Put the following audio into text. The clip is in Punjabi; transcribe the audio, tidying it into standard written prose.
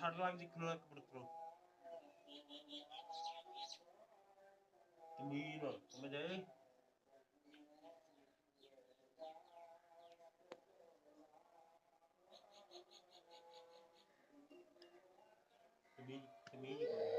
ਛੱਡ ਲਾ ਕੇ ਦੇਖਣ ਇੱਕ ਮਿੰਟ ਕਰੋ ਤਮੀਨ ਸਮਝ ਆਏ ਤਮੀਨ